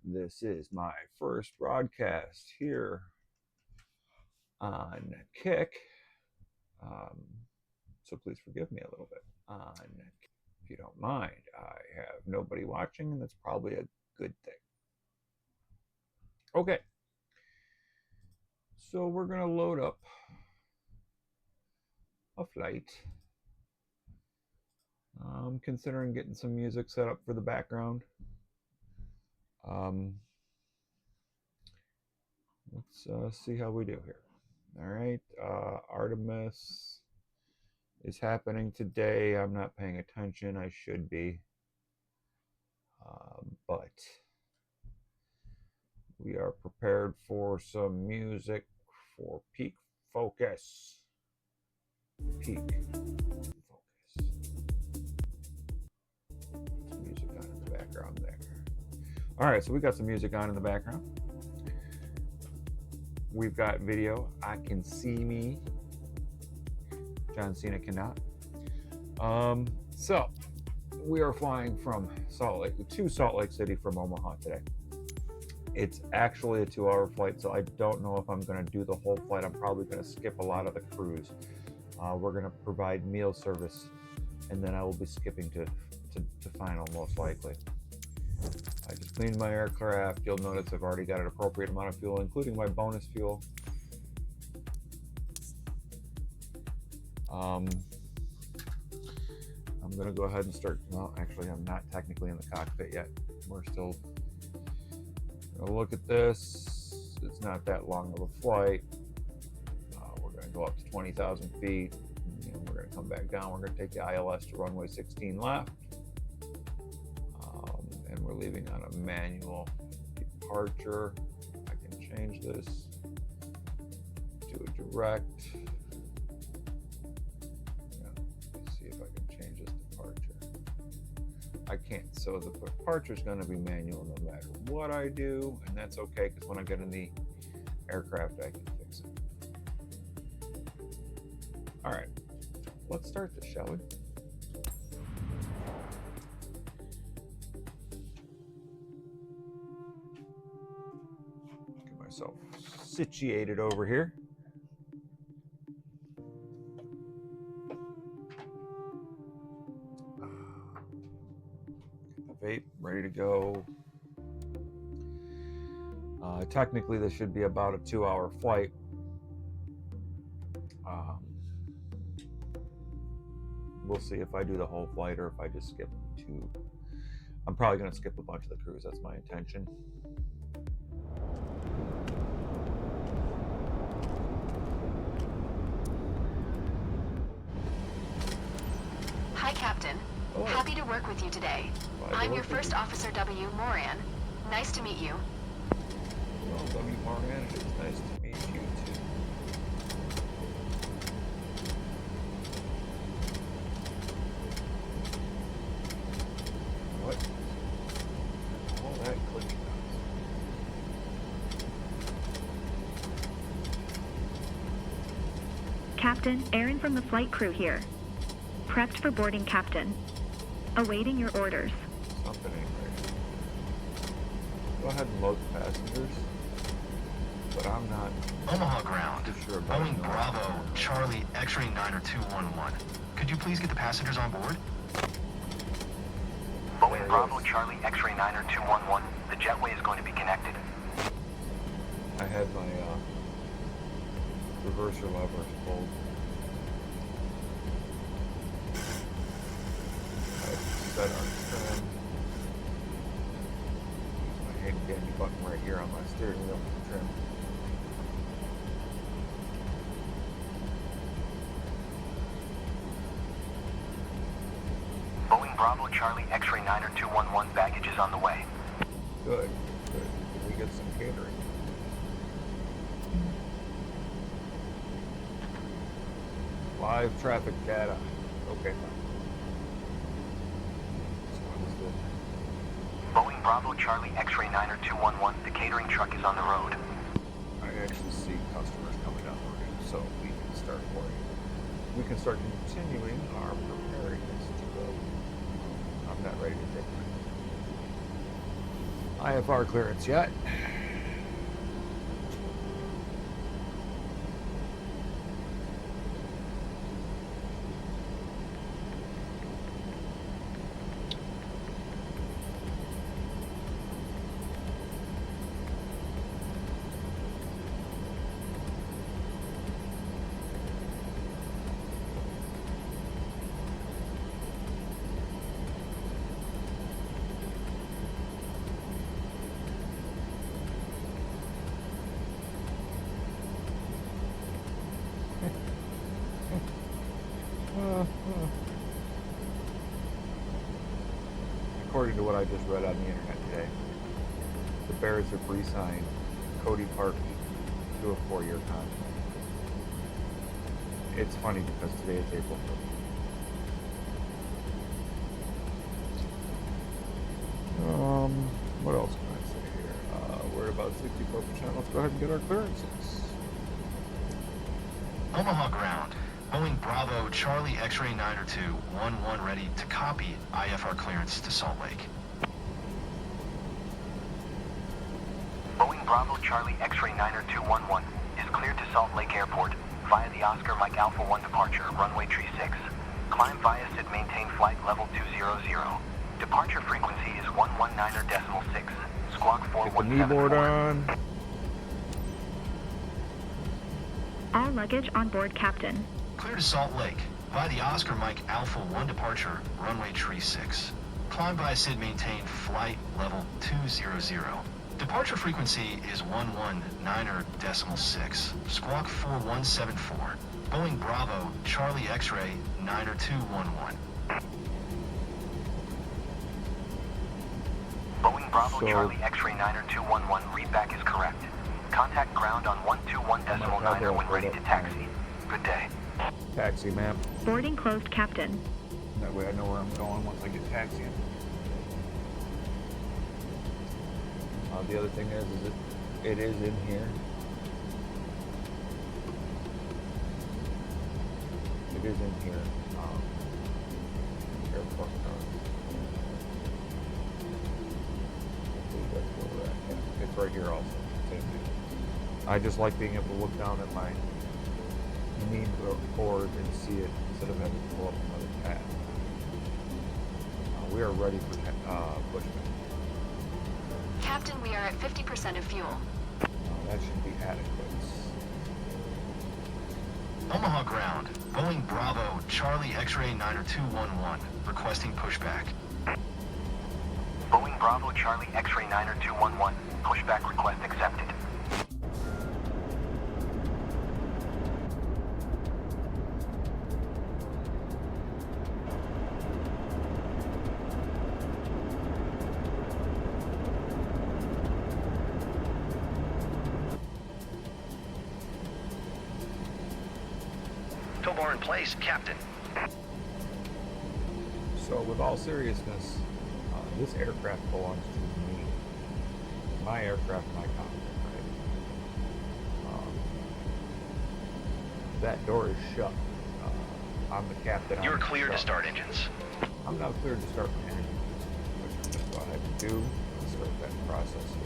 This is my first broadcast here on Kick. So please forgive me a little bit on Kick, if you don't mind. I have nobody watching, and that's probably a good thing. Okay. So we're going to load up a flight. I'm considering getting some music set up for the background. Let's see how we do here. All right, Artemis is happening today. I'm not paying attention. I should be. But we are prepared for some music for peak focus. Peak focus. Some music on in the background there. All right, so we got some music on in the background. We've got video. I can see me. John Cena cannot. So we are flying from Salt Lake to Salt Lake City from Omaha today. It's actually a 2-hour flight, so I don't know if I'm going to do the whole flight. I'm probably going to skip a lot of the cruise. We're going to provide meal service, and then I will be skipping to final, most likely. I just cleaned my aircraft. You'll notice I've already got an appropriate amount of fuel, including my bonus fuel. I'm going to go ahead and start. Well, actually, I'm not technically in the cockpit yet. We're still going to look at this. It's not that long of a flight. We're going to go up to 20,000 feet. And we're going to come back down. We're going to take the ILS to runway 16 left. And we're leaving on a manual departure. I can change this to a direct. Let's see if I can change this departure. I can't. So the departure is going to be manual no matter what I do, and that's okay because when I get in the aircraft, I can fix it. All right, let's start this, shall we? So situated over here. Get the vape ready to go. Technically, this should be about a 2-hour flight. We'll see if I do the whole flight or if I just skip two. I'm probably going to skip a bunch of the cruise. That's my intention. Hi, Captain. Hello. Happy to work with you today. I'm your first officer, W. Moran. Nice to meet you. Well, W. Moran, it is nice to meet you too. What? All that clicking. Captain, Aaron from the flight crew here. Prepped for boarding, Captain. Awaiting your orders. Something ain't right. Go ahead and load the passengers. But I'm not Omaha ground. too sure about Boeing Bravo, Charlie, X-ray 9211. Could you please get the passengers on board? Boeing Bravo, Charlie, X-ray 9211. The jetway is going to be connected. I had my reverser levers pulled. Set our trim. My handy dandy button right here on my steering wheel for trim. Boeing Bravo, Charlie, X-ray 9211. Baggage is on the way. Good, good. Did we get some catering? Live traffic data. Okay, fine. Boeing Bravo, Charlie, X-ray 9211. The catering truck is on the road. I actually see customers coming down the road, so we can start working. We can start continuing our preparedness to go. I'm not ready to take my IFR clearance yet. According to what I just read on the internet today, the Bears have re-signed Cody Parkey to a 4-year contract. It's funny because today is April 1st. What else can I say here? We're at about 64%. Let's go ahead and get our clearances. Omaha ground. Boeing Bravo Charlie X-ray 902 11 ready to copy IFR clearance to Salt Lake. Boeing Bravo Charlie X-ray 90211 is cleared to Salt Lake Airport via the Oscar Mike Alpha 1 departure, runway 36. Climb via SID maintain flight level 200. Departure frequency is 119.6. Squawk Get the knee board 4174. on. All luggage on board, Captain. Clear to Salt Lake via the Oscar Mike Alpha 1 departure, runway 36. Climb via SID maintain flight level 200. Departure frequency is 119.6. Squawk 4174. Boeing Bravo Charlie X-ray 90211. Boeing Bravo So- Charlie X-ray 90211 readback is correct. Contact ground on 121.9 when ready to taxi. Good day. Taxi map. Boarding closed, Captain. That way I know where I'm going once I get taxiing. The other thing is it is in here. It is in here. Airport card. I believe that's where we're at. Yeah, it's right here also. Same thing. I just like being able to look down at my knee board and see it instead of having to pull up another tab. We are ready for pushback. Captain, we are at 50% of fuel. That should be adequate. Omaha ground. Boeing Bravo Charlie X-ray 90211 requesting pushback. Boeing Bravo Charlie X-ray 90211. Pushback request accepted. Tow bar in place, Captain. So, with all seriousness, this aircraft belongs to me. My aircraft, my cockpit, right? That door is shut. I'm the captain. You're I'm clear to shut. start engines. I'm now cleared to start my engine, which I'm just go ahead and do and start that process here.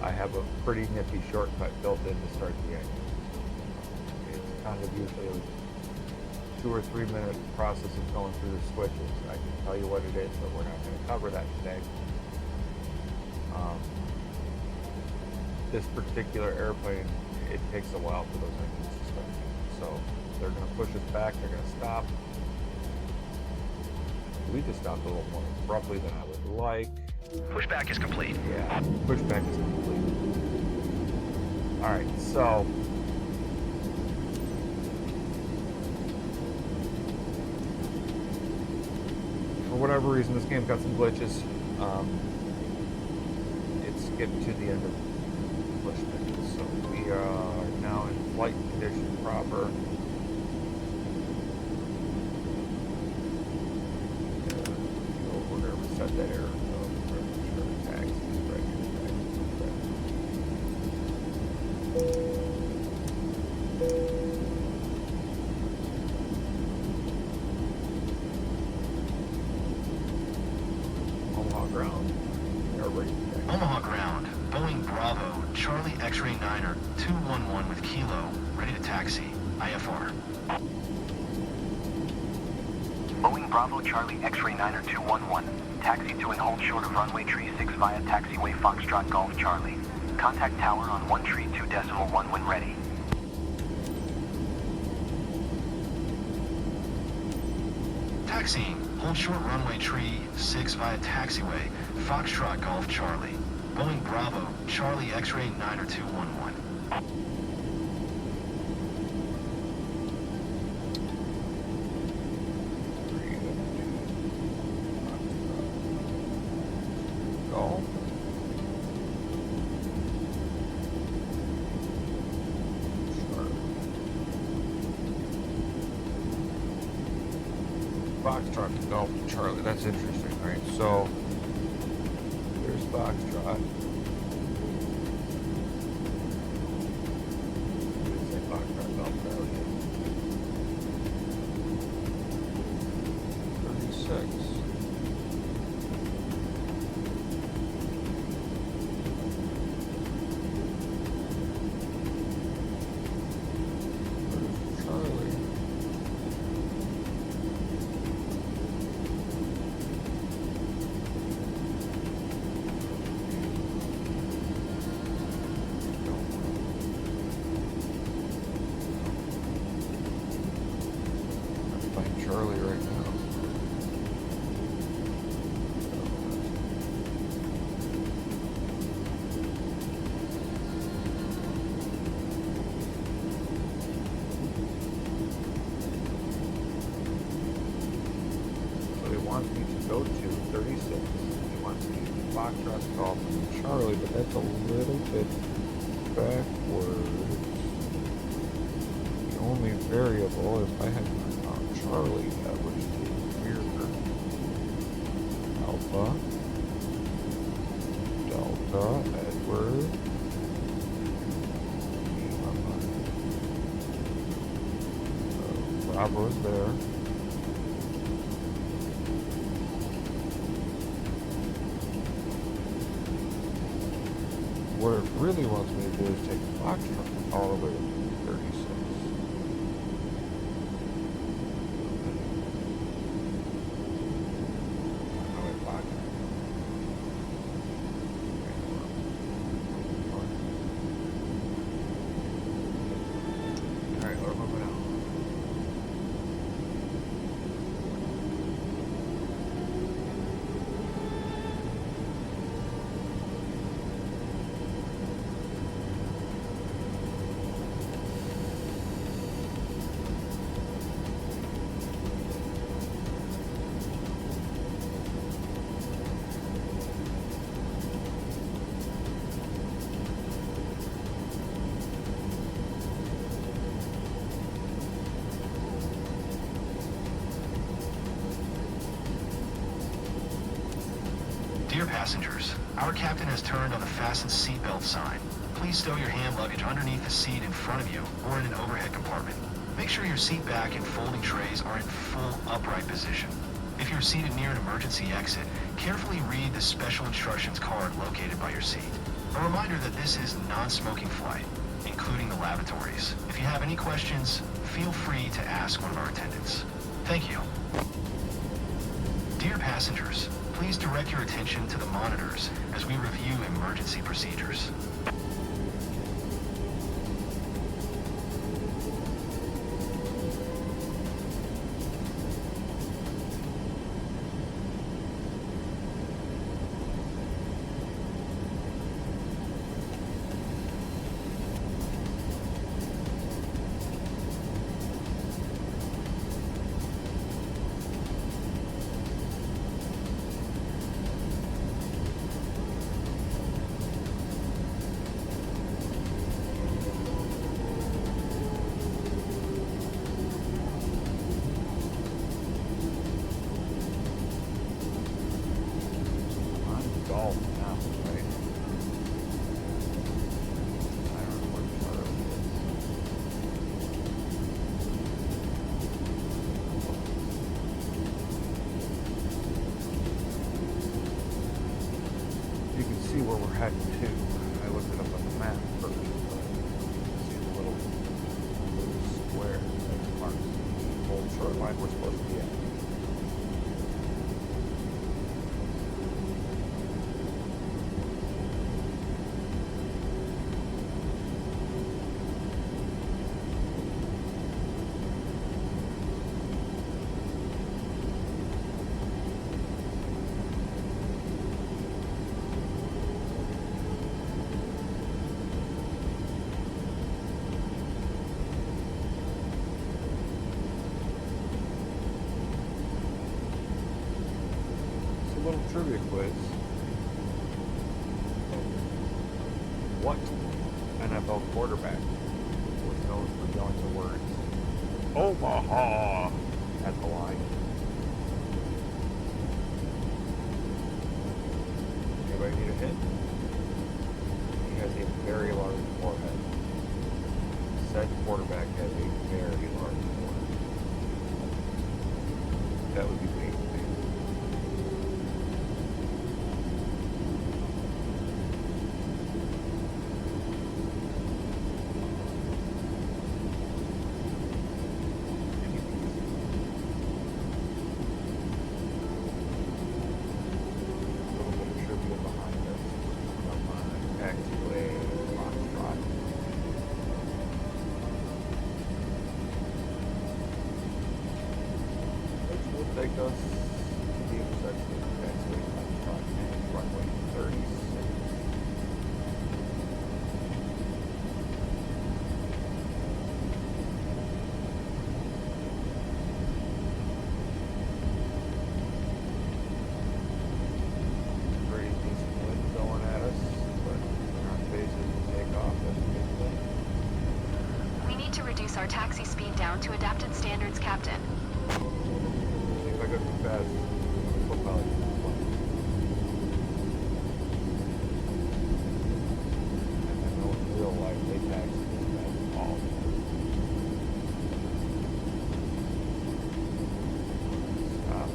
I have a pretty nifty shortcut built in to start the engine. It's kind of usually a 2 or 3 minute process of going through the switches. I can tell you what it is, but we're not going to cover that today. This particular airplane, it takes a while for those engines to start. So they're going to push us back, they're going to stop. We just stopped a little more abruptly than I would like. Pushback is complete. Yeah, pushback is complete. Alright, so for whatever reason this game's got some glitches. It's getting to the end of pushback. So we are now in flight condition proper. We're going to reset that error. Omaha ground. We are ready to taxi. Omaha ground, Boeing Bravo, Charlie X-ray 9er 211 with Kilo, ready to taxi, IFR. Boeing Bravo Charlie X-ray 9er 211. Taxi to and hold short of runway tree 6 via taxiway Foxtrot Golf Charlie. Contact tower on 1 tree 2.1 when ready. Taxiing, hold short runway tree 6 via taxiway Foxtrot Golf Charlie. Boeing Bravo, Charlie X-ray 9er 211. Golf. Foxtrot Golf Charlie. That's interesting, right? So there's Foxtrot. Say Foxtrot Golf Charlie. 36. Where's Charlie? Find Charlie right now. So he wants me to go to 36. He wants me to Foxtrot Golf Charlie, but that's a little bit backwards. The only variable, if I had found Charlie, that would be weirder. Alpha, Delta, Edward, Bravo's there. What it really wants me to do is take Foxtrot all the way to 36. Alright, what am I going now? Dear passengers, our captain has turned on the fasten seatbelt sign. Please stow your hand luggage underneath the seat in front of you or in an overhead compartment. Make sure your seat back and folding trays are in full upright position. If you're seated near an emergency exit, carefully read the special instructions card located by your seat. A reminder that this is non-smoking flight, including the lavatories. If you have any questions, feel free to ask one of our attendants. Thank you. Dear passengers, please direct your attention to the monitors as we review emergency procedures. where we're heading to. I looked it up on the map first, but see the little square that marks the whole shoreline we're supposed to be at. Little trivia quiz. What NFL quarterback was known for yelling the words Omaha at the line? Anybody need a hint? He has a very large forehead. Said quarterback has a very large forehead. That would be me. Take us to the intersection of Taxiway Foxtrot and runway 36. Pretty decent wind going at us, but our bases will take off as we get there. We need to reduce our taxi speed down to adapted standards, Captain. If I go too fast, we'll probably lose the flight. And I know in real life they taxi this fast all the time. Stop.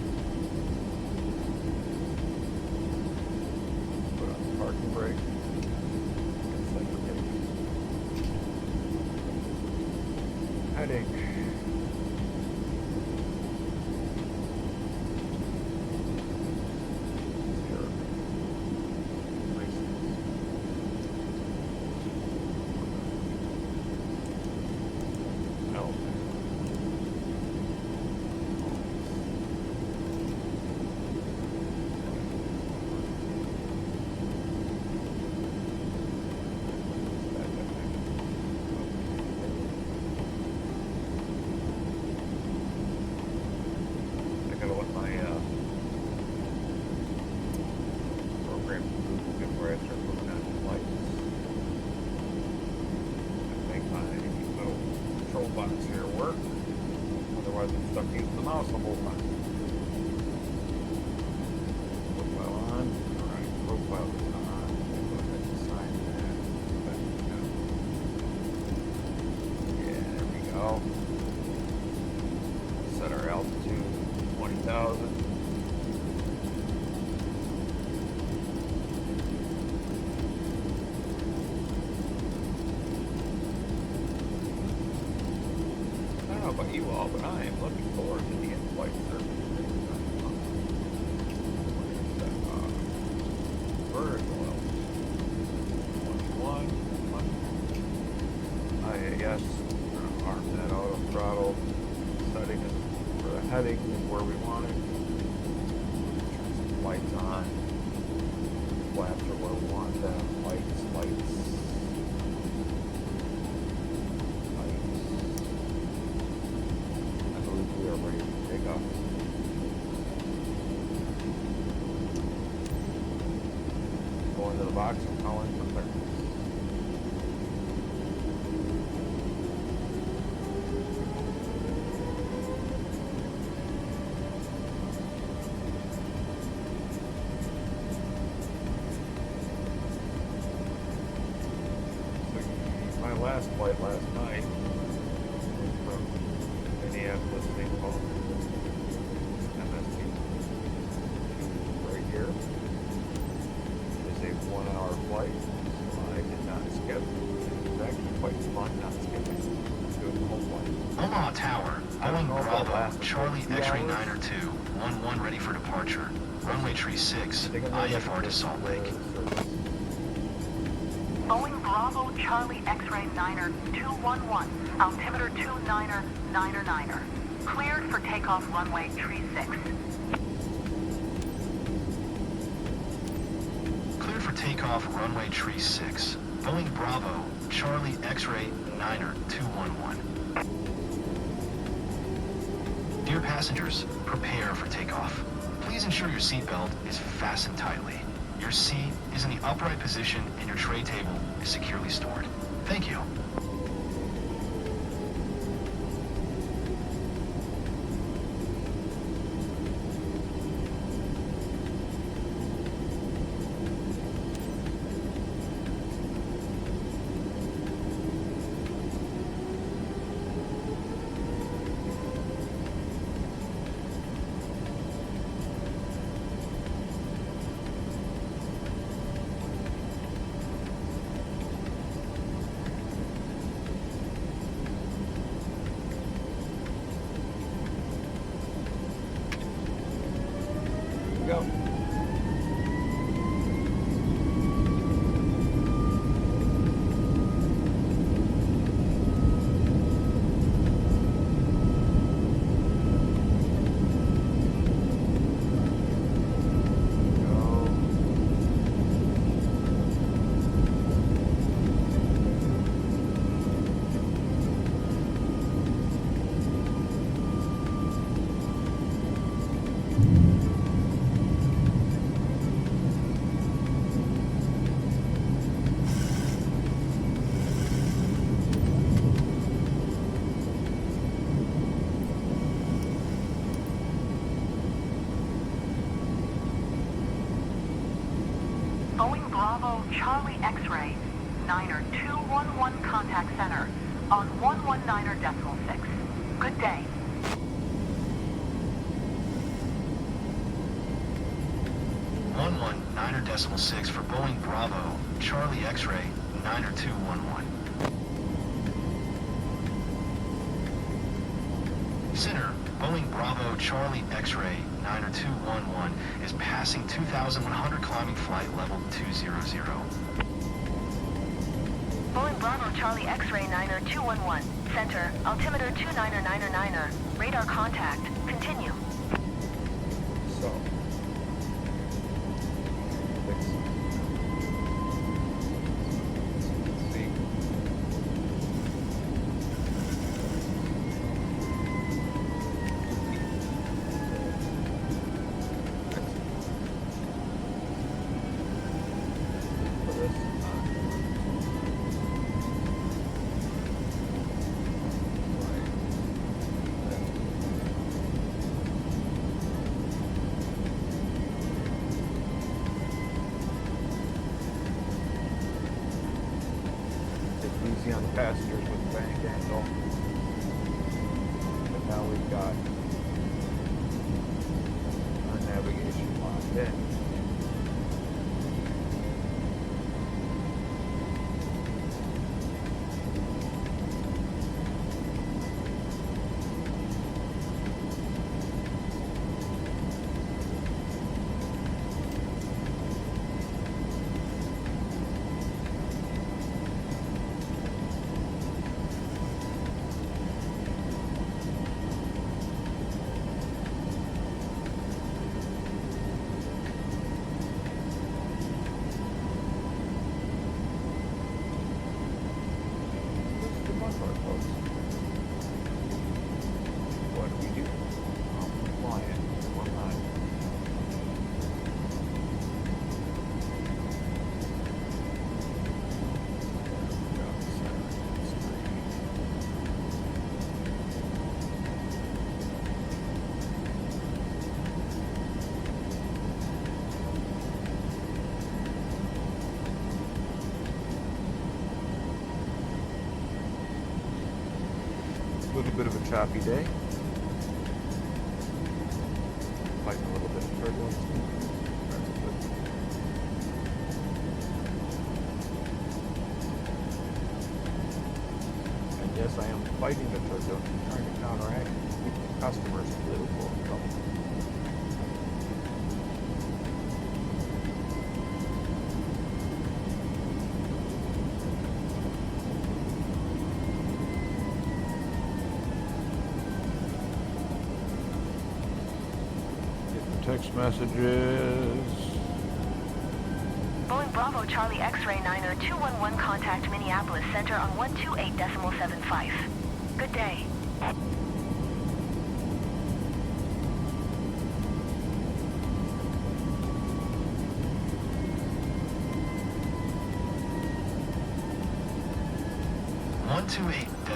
Put on the parking brake. Set the brake. Heading. Buttons here work. Otherwise, I'm stuck using the mouse the whole time. Profile on. Alright, profile is on. Go ahead and sign that. Back down. Yeah, there we go. Set our altitude 20,000. About you all, but I am looking forward to the in-flight service. Vertical altitude 21. IAS, we're going to arm that auto throttle. Setting it for the heading is where we want it. Turn some lights on. Flaps are where we want them. Lights. We are ready to take off. Go into the box and calling for clearance. My last flight last night was from Minneapolis, St. Paul, MSFS2024 right here. It is a 1 hour Charlie 2 X-ray hours. 902, 11 ready for departure. Runway tree 6, IFR to Salt Lake. Boeing Bravo Charlie X-ray 9er 211, altimeter 29er 9er. Cleared for takeoff runway tree 6. Cleared for takeoff runway tree 6. Boeing Bravo Charlie X-ray 9er 211. Dear passengers, prepare for takeoff. Please ensure your seatbelt is fastened tightly. Your seat is in the upright position and your tray table is securely stored. Thank you. Go. Boeing Bravo Charlie X-ray 9er 211 contact center on 119.6. Good day. One 9.6 for Boeing Bravo Charlie X-ray 9er 211. Center, Boeing Bravo Charlie X-ray 9er 211 is passing 2,100 climbing flight level 200. Boeing Bravo Charlie X-ray 9er 211. Center, altimeter 29er. Radar contact. Continue. So. See. Easy on the passengers with the bank angle. But now we've got our navigation locked in. What do we do? Fly it. We're fine. A little bit of a choppy day. Fighting a little bit of turbulence. And yes, I am fighting the turbulence. I'm trying to counteract the customers Text messages. Boeing Bravo Charlie X-ray 9er 211 contact Minneapolis Center on 128.75. Good day.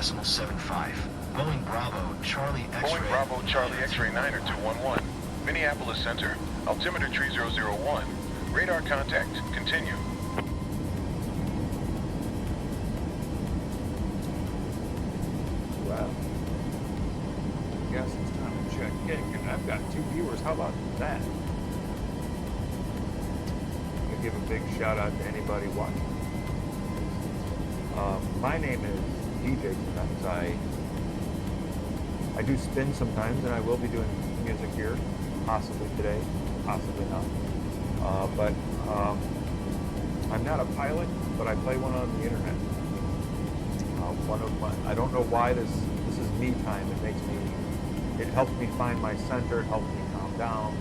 .75. Boeing Bravo Charlie X-ray. Boeing Bravo Charlie X-ray 9er 211. Minneapolis Center. Altimeter tree 001. Radar contact. Continue. Wow. I guess it's time to check in. And I've got 2 viewers. How about that? I'm going to give a big shout out to anybody watching. My name is DJTIMX. I do spin sometimes, and I will be doing music here, possibly today, possibly not. But I'm not a pilot, but I play one on the internet. I don't know why this is me time. It helps me find my center, it helps me calm down,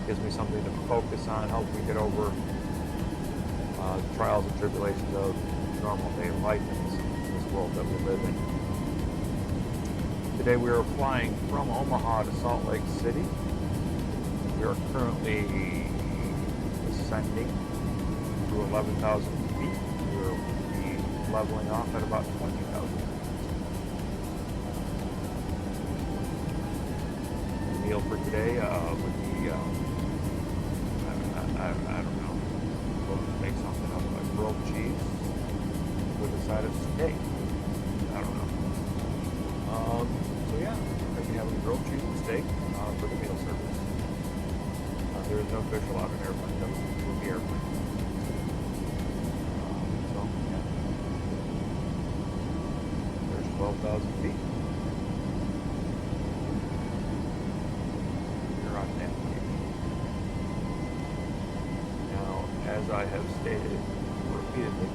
gives me something to focus on, helps me get over the trials and tribulations of normal day of life in this world that we live in. Today we are flying from Omaha to Salt Lake City. We are currently ascending to 11,000 feet. We will be leveling off at about 20,000 feet. The meal for today would be, I don't know, we'll make something up like grilled cheese with a side of steak. I don't know. So yeah, I'll be having grilled cheese and steak for the meal service. There is no fish allowed in airplane, that was the airplane. So yeah, there's 12,000 feet. You're on navigation. Now, as I have stated repeatedly,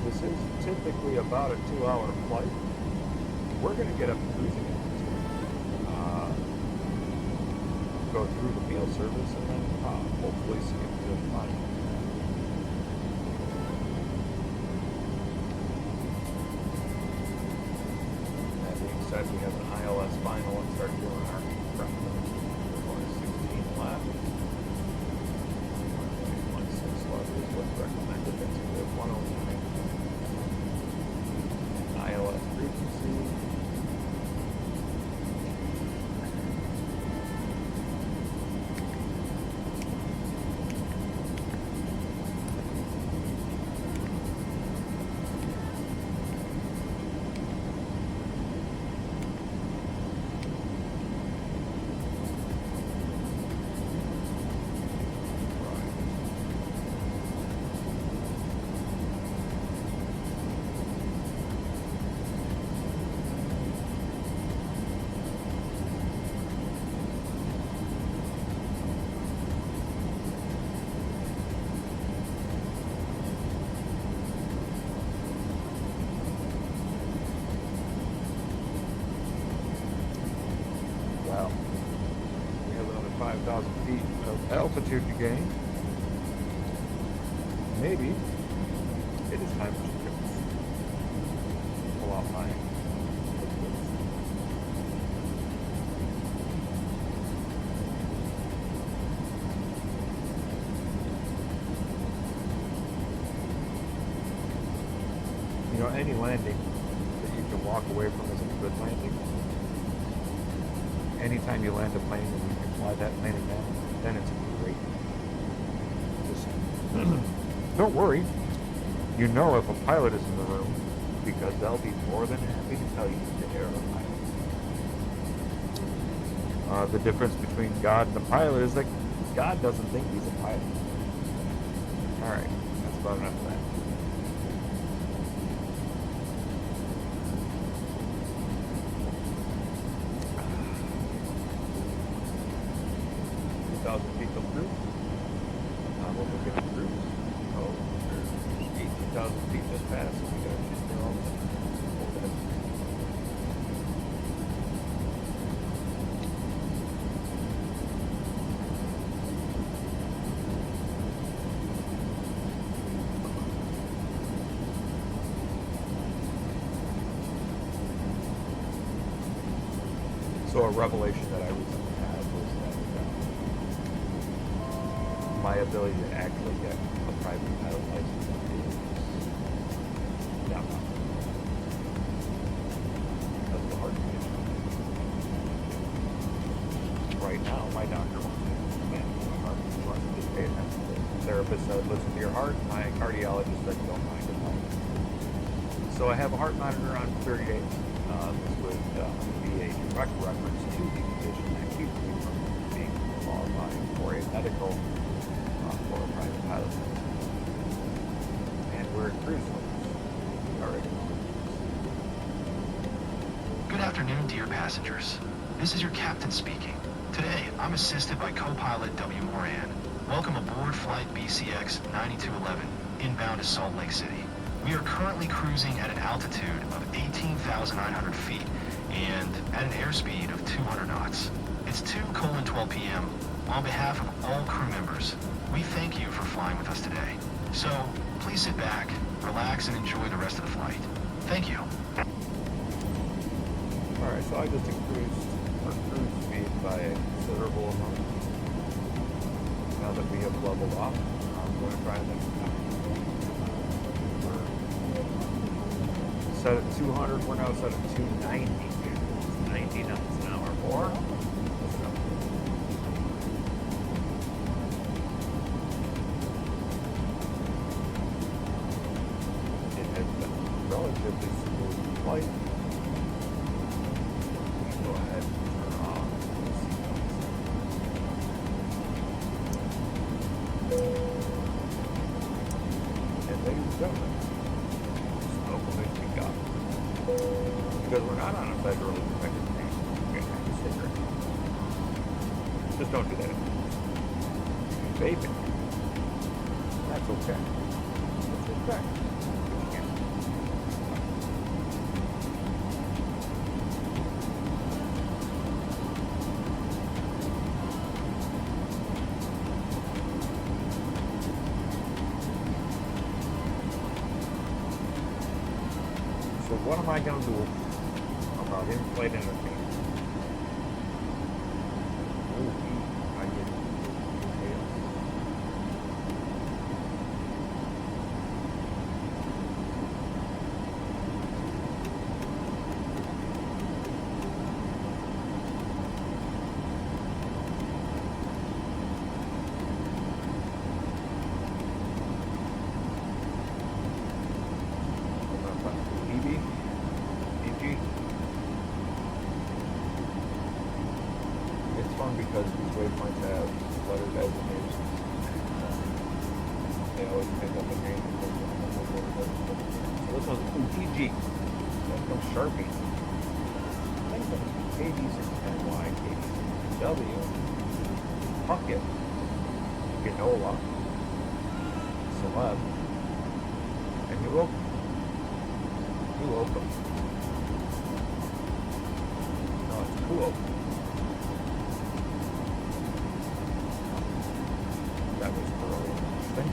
this is typically about a 2-hour flight. We're going to get up to cruising altitude, go through the meal service, and then hopefully see if we'll find it. That being said, we have an ILS final and start doing our prep. We're going 16 left. 1.6 left is what's recommended. That's a good 109. ILS frequency. Wow. We have another 5,000 feet of altitude to gain. Maybe it is time to pull out my any landing that you can walk away from is a good landing. Anytime you land a plane and you can fly that plane again, then it's great. Just don't worry. You know if a pilot is in the room, because they'll be more than happy to tell you that they're a pilot. The difference between God and the pilot is that God doesn't think he's a pilot. Alright, that's about enough of that. Feet of cruise. We'll look at the cruise. Oh, there's 18,000 feet just passed, so we got to just go on. a revelation that I recently had was that my ability to actually get a private pilot license is down because of the heart condition. Right now, my doctor wants me to manage my heart. He wants me to pay attention to it. The therapist said, listen to your heart. My cardiologist said, don't mind it. So I have a heart monitor on 30 days. This would be a direct reference to the condition that keeps me from being qualified for a medical for a private pilot. And we're in cruise already. Good afternoon, dear passengers. This is your captain speaking. Today, I'm assisted by co-pilot W. Moran. Welcome aboard flight BCX 9211, inbound to Salt Lake City. We are currently cruising at an altitude of 18,900 feet and at an airspeed of 200 knots. It's 2:12 p.m. On behalf of all crew members, we thank you for flying with us today. So, please sit back, relax, and enjoy the rest of the flight. Thank you. Alright, so I just increased our cruise speed by a considerable amount. Now that we have leveled off, I'm going to try and make it happen. Set at 200, we're now set at 290. 90 knots an hour more. Let's go. It has been a relatively smooth flight. Go ahead and turn on the seatbelts. And ladies and gentlemen, because we're not on a federally protected plane, we have to stay here. Just don't do that anymore. Vaping. That's okay. That's okay. So what am I going to do about in-flight entertainment? Oh, I get details. It's fun because these waypoints have letter designations. They always pick up a name. So this one's UTG. That's no Sharpie. Think of KD610Y, KD610W, Puckett, Ganola, Celeb, and New Oakham. New Oakham. No, it's New Oakham. That was really interesting.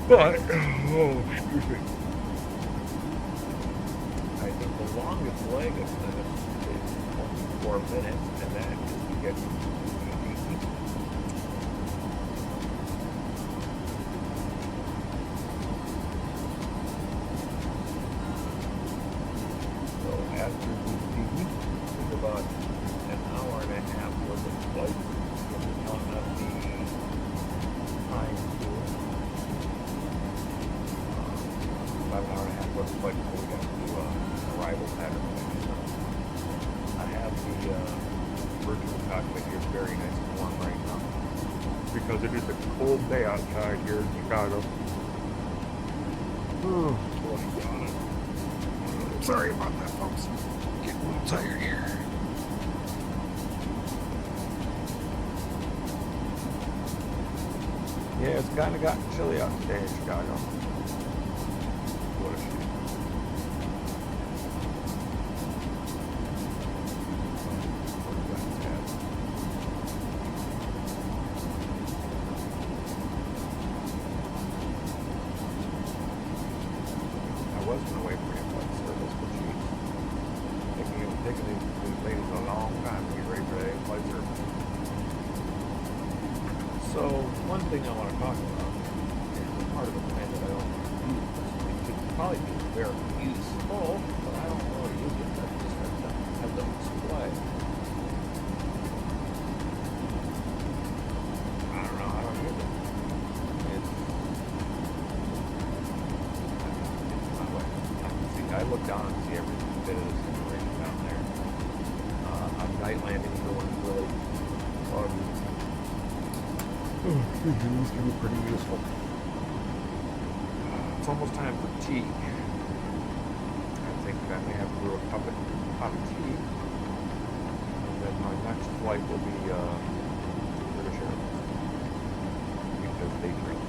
But, oh, excuse me. I think the longest leg of this is 24 minutes, and that is to get to So after the it's about an hour and a half worth of flight. We're counting up the time to about an hour and a half worth of flight before we got to arrival pattern. I have the virtual cockpit here very nice and warm right now because it is a cold day outside here in Chicago. Oh, boy, yawning. Sorry about that, folks. Getting a little tired here. Yeah, it's kind of gotten chilly out today in Chicago. What a shame. So one thing I want to talk about is part of the plan that I don't use. It could probably be very useful, but I don't really use it. I just have the display. I don't know. I don't use it. It's my way. I can see. I look down and see every bit of this information down there. On night landing, the one's really foggy. This can be pretty useful. It's almost time for tea. I think I may have to brew a cup of tea. And then my next flight will be British Airways. Because they drink.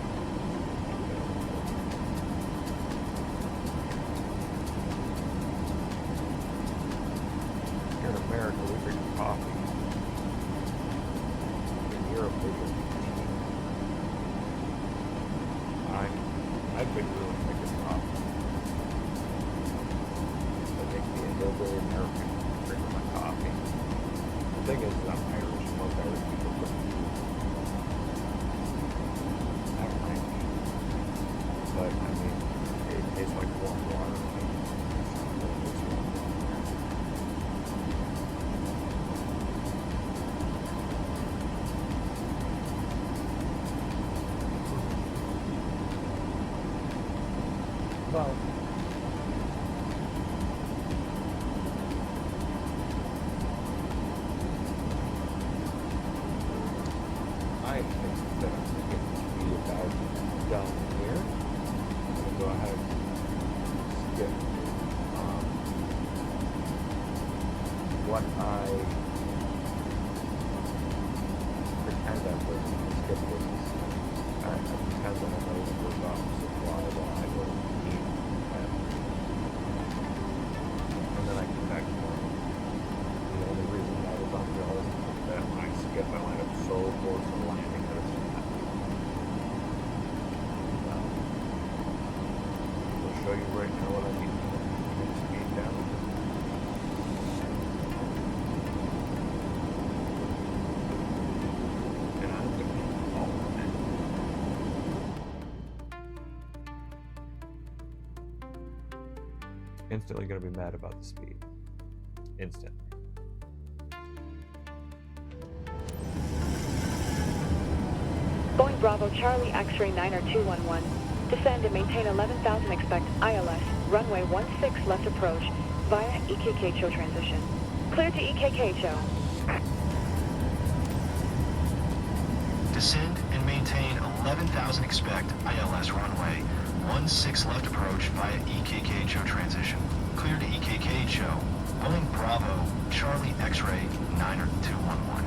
Here in America, we drink coffee. In Europe, they drink tea. I've been really thinking about I think the hillbilly American drinking my coffee. The thing is, I'm Irish. Most Irish people drink tea. I don't mind tea. But, I mean, it tastes like warm water. Well, I think that I'm going to get to be about down here. I'm going to go ahead and skip what I pretend I'm going to skip this. I pretend that I'm going to go about supply while I go to and then I come back home. The only reason I was on the is that when I skip, I wind up so close to landing that it's not. I'll show you right now what I need to get speed down. And I'm going to be all in it. Instantly going to be mad about the speed. Instantly. Boeing Bravo Charlie X-ray 90211. Descend and maintain 11,000, expect ILS, runway 16 left approach, via EKKHO transition. Clear to EKKHO. Descend and maintain 11,000, expect ILS runway 16 left approach via EKKHO transition. Clear to EKKHO. Boeing Bravo Charlie X-ray 90211.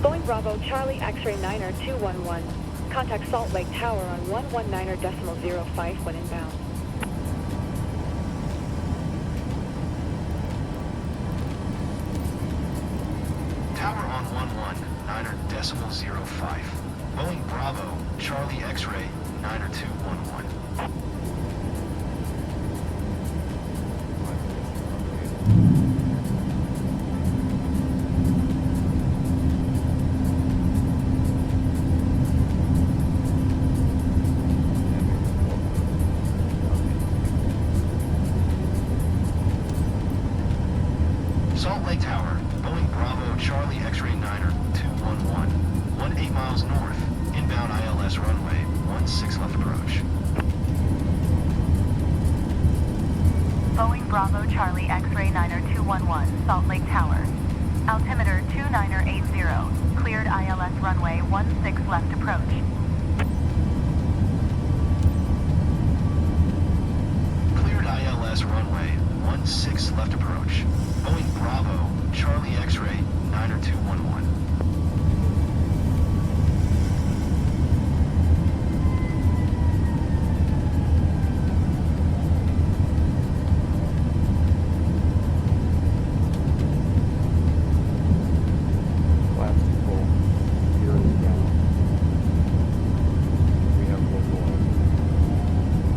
Boeing Bravo Charlie X-ray 90211. Contact Salt Lake Tower on 119.05 when inbound. Tower on 119.05. Boeing Bravo Charlie X-ray 90211. Salt Lake Tower, Boeing Bravo Charlie X-ray 90211. 18 miles north, inbound ILS runway 16 left approach. Boeing Bravo Charlie X-ray 90211, Salt Lake Tower. Altimeter 2980, cleared ILS runway 16 left approach. Cleared ILS runway 16 left approach. Boeing Bravo Charlie X-ray 90211.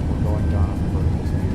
We're going down for the speed.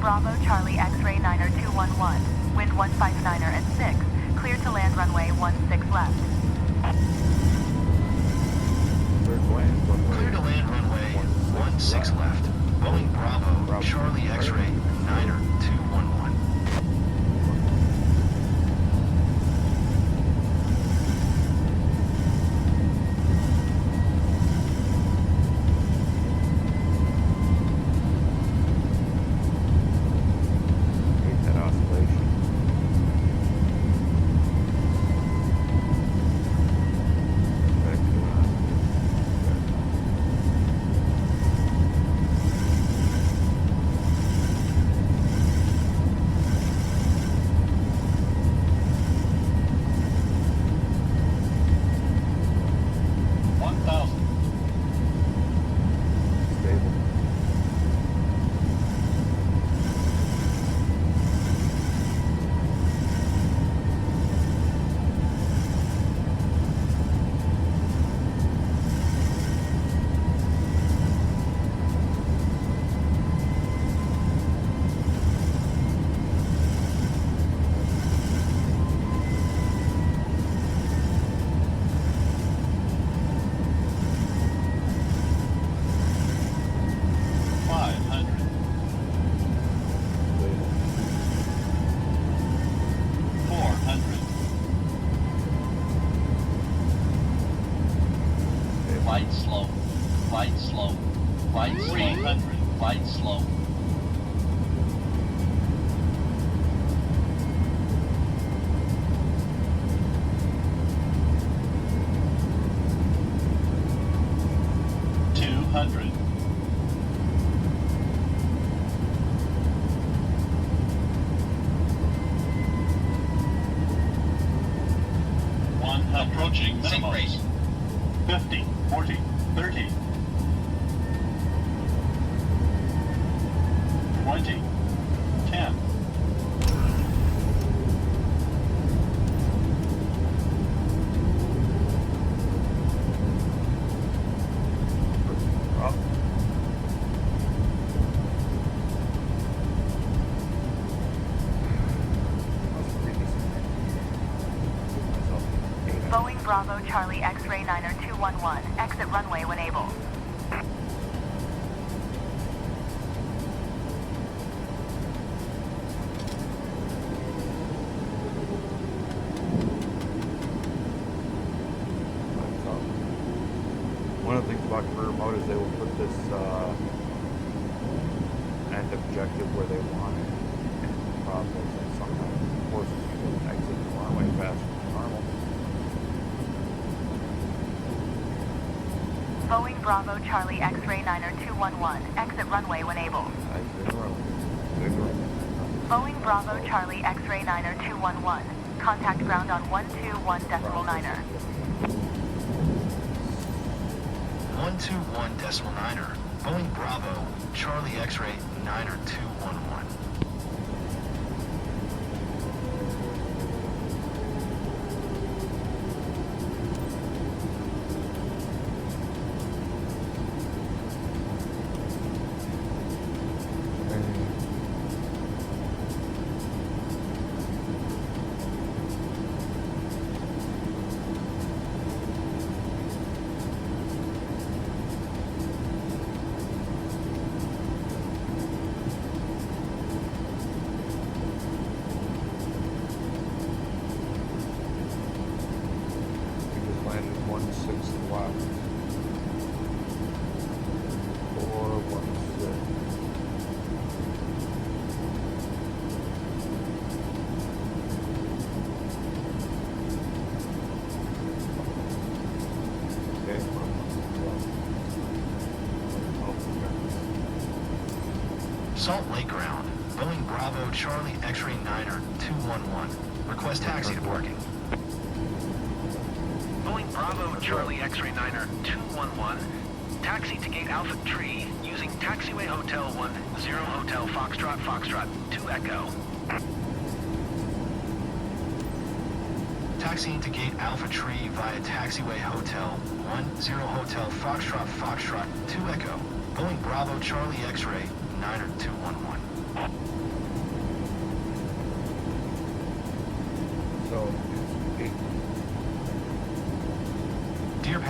Bravo Charlie X-ray 90211, wind 159er at 6, cleared to land runway 16 left. Clear to land runway. Clear to land runway 16 left. Boeing Bravo Charlie X-ray 90211. Hate that oscillation. Back to stable. Light slow, light slow, light slow, 300, light slow. Approaching seat race. 50, 40, 30, 20, 10. Up. Boeing Bravo Charlie X-ray 90211, exit runway when able. One of the things about career mode is they will put this end objective where they want it in the process, and sometimes forces you to exit the runway faster than normal. Boeing Bravo Charlie X-ray 90211, exit runway when able. Exit the runway. Boeing Bravo Charlie X-ray 90211, contact ground on 121.9er. 121.9er. Boeing Bravo Charlie X-ray 90211. Landed 16 left. 416. Okay. Salt Lake ground. Boeing Bravo Charlie X-ray 9er 211. Request taxi to parking. Boeing Bravo Charlie X-ray 9er 211. Taxi to gate Alpha Tree using taxiway Hotel 10 Hotel Foxtrot Foxtrot 2 Echo. Taxiing to gate Alpha Tree via taxiway Hotel 10 Hotel Foxtrot Foxtrot 2 Echo. Boeing Bravo Charlie X-ray 9er 211.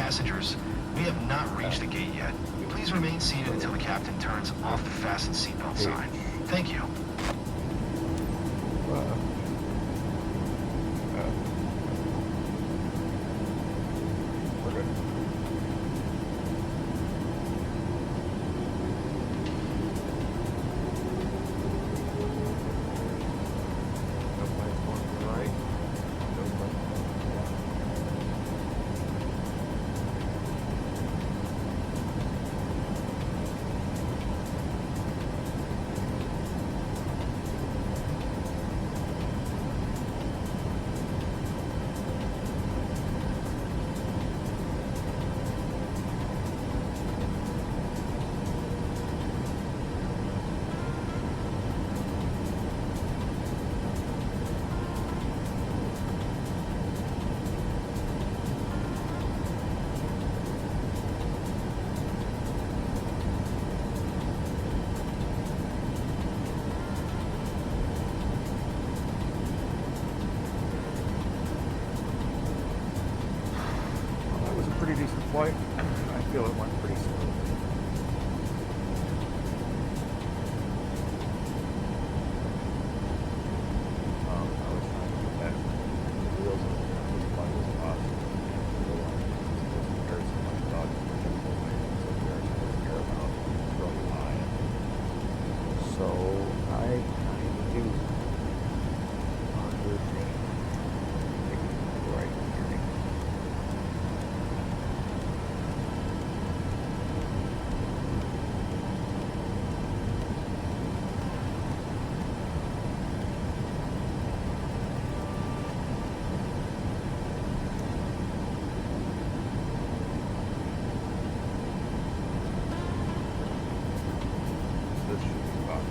Passengers, we have not reached the gate yet. Please remain seated until the captain turns off the fasten seatbelt sign. Thank you. We're good. No planes going to the right. No planes going to the left. Well, that was a pretty decent flight. I feel it went pretty smooth. I was trying to get that wheels on as flight as possible. Comparison, I thought about really high. So I kind of do understand taking the right turning. This should be about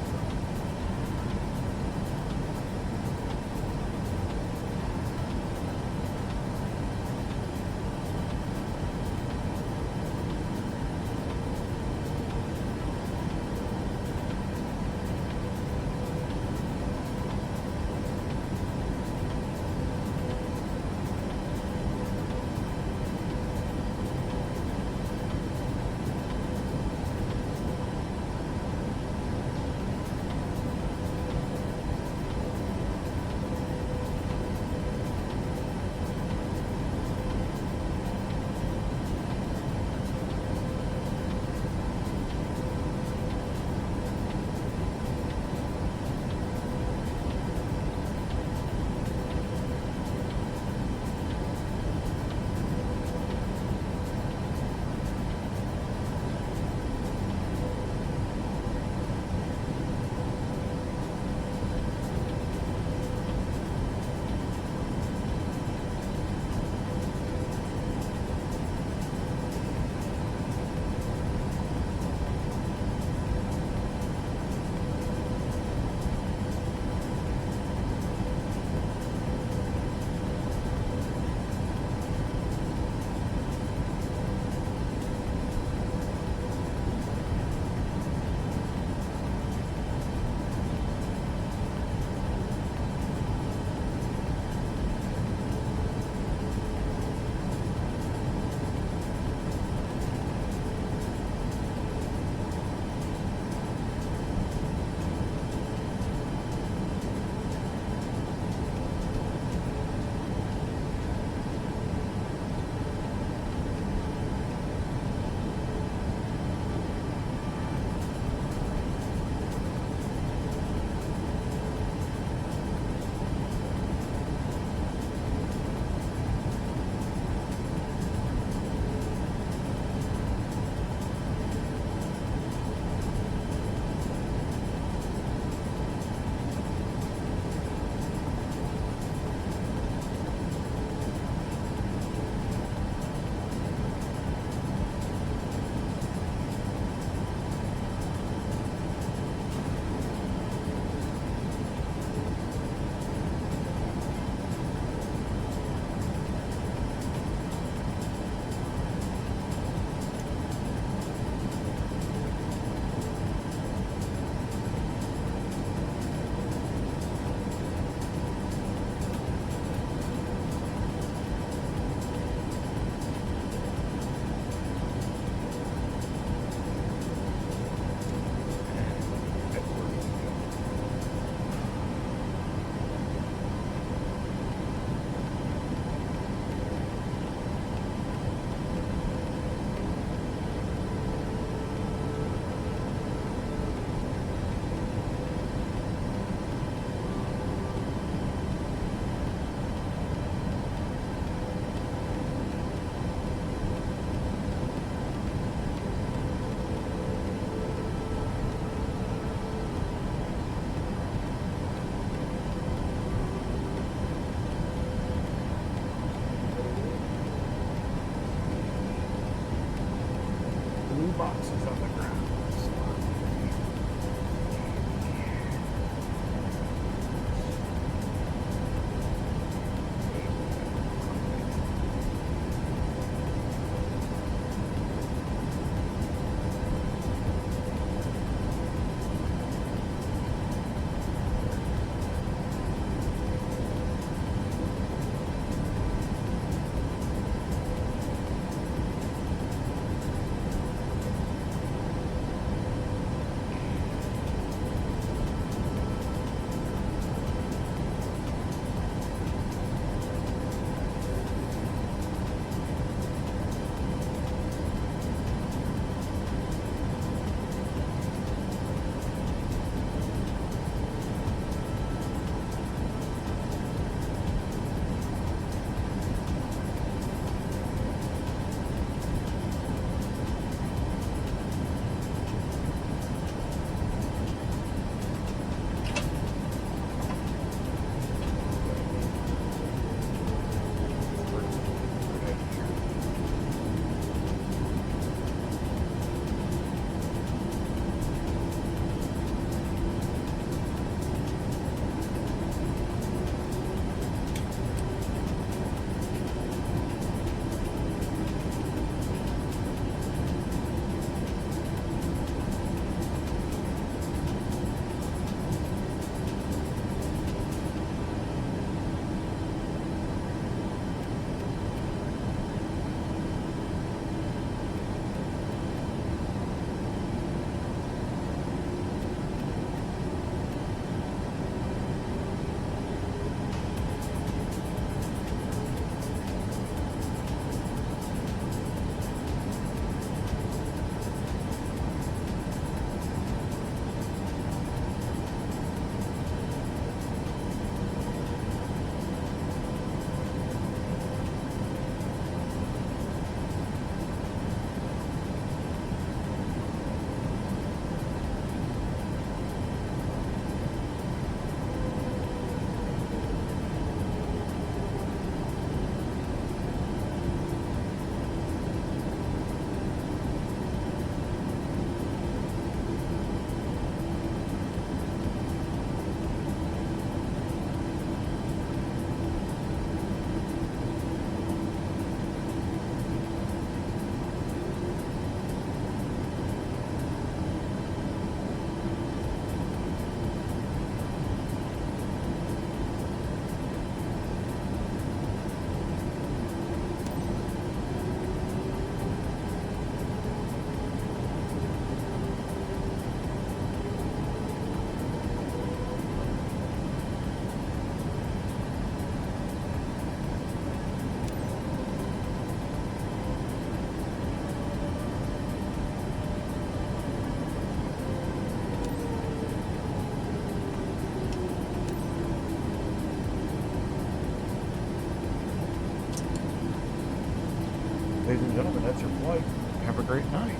gentlemen, that's your flight. Have a great night.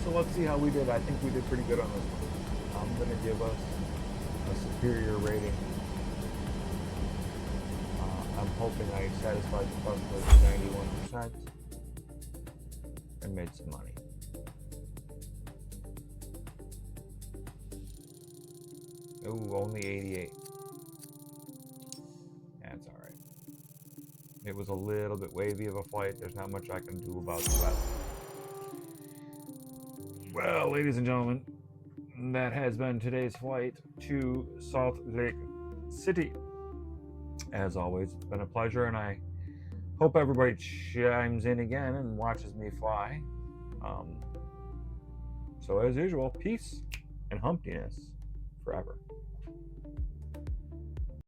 So let's see how we did. I think we did pretty good on this one. I'm going to give us a superior rating. I'm hoping I satisfied the customers to 91% and made some money. Ooh, only 88. That's all right. It was a little bit wavy of a flight. There's not much I can do about the weather. Well, ladies and gentlemen, that has been today's flight to Salt Lake City. As always, it's been a pleasure, and I hope everybody chimes in again and watches me fly. So as usual, peace and humptiness forever.